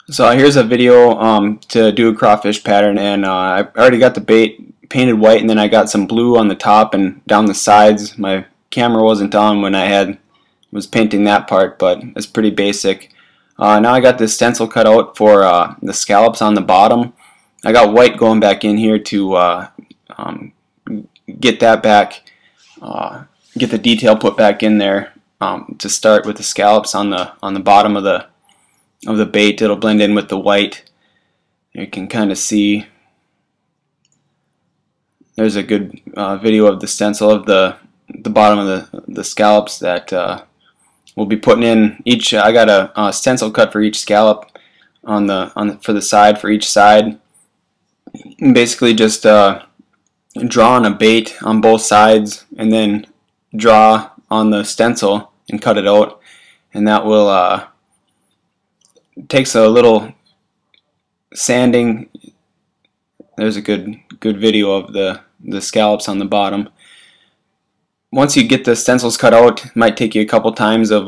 So here's a video to do a crawfish pattern, and I already got the bait painted white, and then I got some blue on the top and down the sides. My camera wasn't on when I was painting that part, but it's pretty basic. Now I got this stencil cut out for the scallops on the bottom. I got white going back in here to get that back, get the detail put back in there to start with the scallops on the bottom of the bait. It'll blend in with the white. You can kind of see there's a good video of the stencil of the bottom of the scallops that we'll be putting in each. I got a stencil cut for each scallop for the side for each side. And basically just draw on a bait on both sides and then draw on the stencil and cut it out, and that will takes a little sanding. There's a good video of the scallops on the bottom. Once you get the stencils cut out, it might take you a couple times of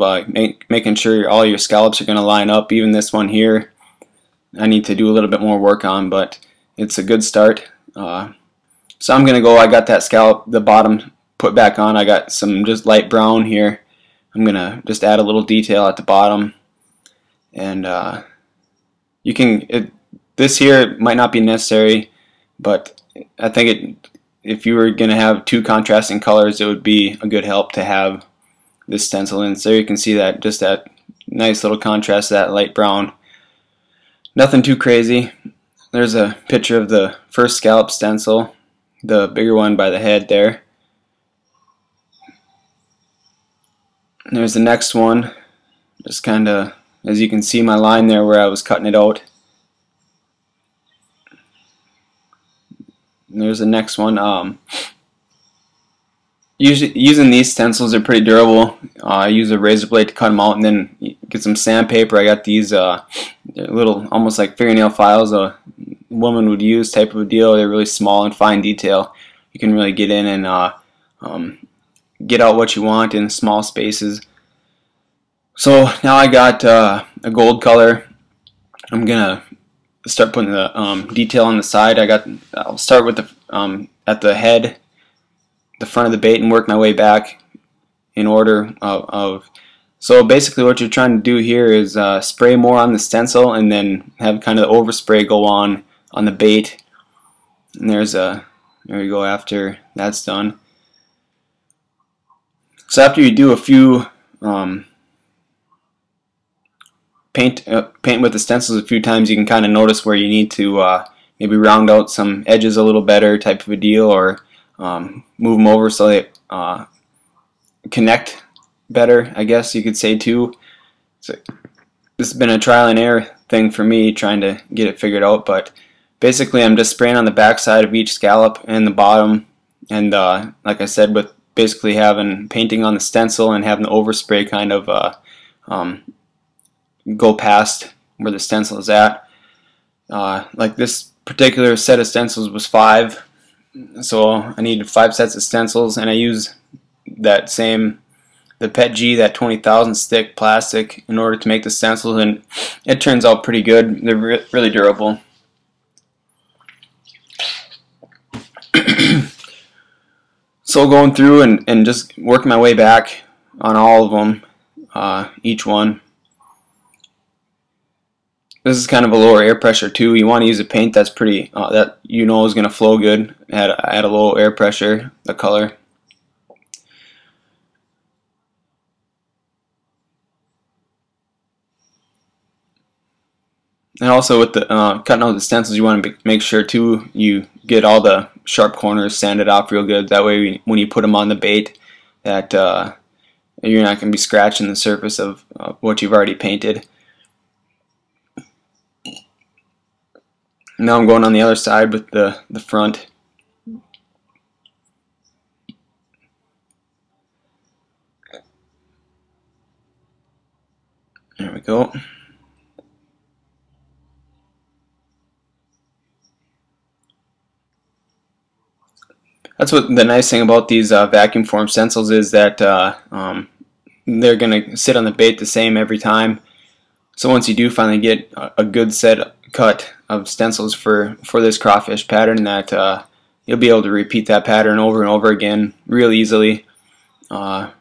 making sure all your scallops are going to line up. Even this one here I need to do a little bit more work on, but it's a good start. So I'm gonna go. I got that scallop, the bottom, put back on. I got some just light brown here. I'm gonna just add a little detail at the bottom, and you can. This here might not be necessary, but I think if you were gonna have two contrasting colors, it would be a good help to have this stencil in. So you can see that just that nice little contrast, that light brown. Nothing too crazy. There's a picture of the first scallop stencil, the bigger one by the head there. And there's the next one, just kind of, as you can see my line there where I was cutting it out. And there's the next one. Usually, using these stencils are pretty durable. I use a razor blade to cut them out, and then get some sandpaper. I got these little, almost like fingernail files a woman would use type of a deal. They're really small and fine detail. You can really get in and get out what you want in small spaces. So now I got a gold color. I'm gonna start putting the detail on the side. I'll start with the at the head, the front of the bait, and work my way back in order of so basically what you're trying to do here is spray more on the stencil and then have kind of the overspray go on the bait. And there we go after that's done. So after you do a few paint with the stencils a few times, you can kind of notice where you need to maybe round out some edges a little better type of a deal, or move them over so they connect better, I guess you could say too. So this has been a trial and error thing for me, trying to get it figured out, but basically I'm just spraying on the back side of each scallop and the bottom, and like I said, with basically painting on the stencil and having the overspray kind of go past where the stencil is at. Like this particular set of stencils was 5, so I needed 5 sets of stencils, and I use that same, the PET G, that 20,000 stick plastic, in order to make the stencils, and it turns out pretty good. They're really durable. So going through and just working my way back on all of them, each one. This is kind of a lower air pressure too. You want to use a paint that's pretty, that you know is going to flow good at a low air pressure, the color. And also with the cutting out the stencils, you want to make sure too you get all the sharp corners sanded off real good. That way when you put them on the bait, that you're not going to be scratching the surface of what you've already painted. Now I'm going on the other side with the front. There we go. That's what the nice thing about these vacuum form stencils is, that they're going to sit on the bait the same every time. So once you do finally get a good set cut of stencils for this crawfish pattern, that you'll be able to repeat that pattern over and over again real easily. So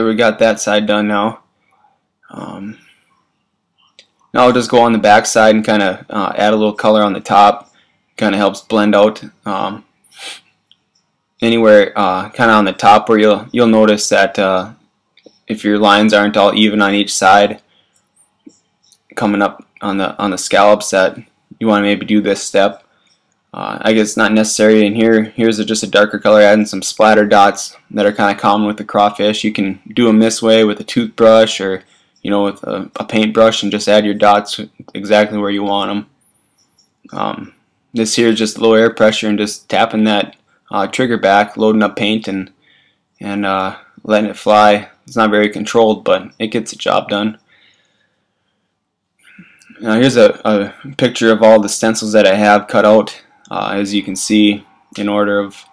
we got that side done now. Now I'll just go on the back side and kind of add a little color on the top. Kind of helps blend out anywhere kind of on the top where you'll notice that if your lines aren't all even on each side, coming up on the scallops, that you want to maybe do this step. I guess it's not necessary in here. Here's just a darker color, adding some splatter dots that are kind of common with the crawfish. You can do them this way with a toothbrush, or with a paintbrush, and just add your dots exactly where you want them. This here is just low air pressure and just tapping that trigger back, loading up paint, and letting it fly. It's not very controlled, but it gets the job done. Now here's a picture of all the stencils that I have cut out, as you can see, in order of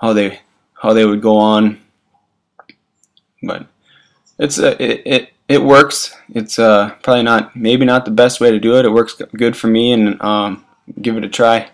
how they would go on. But it works. It's probably maybe not the best way to do it. It works good for me, and give it a try.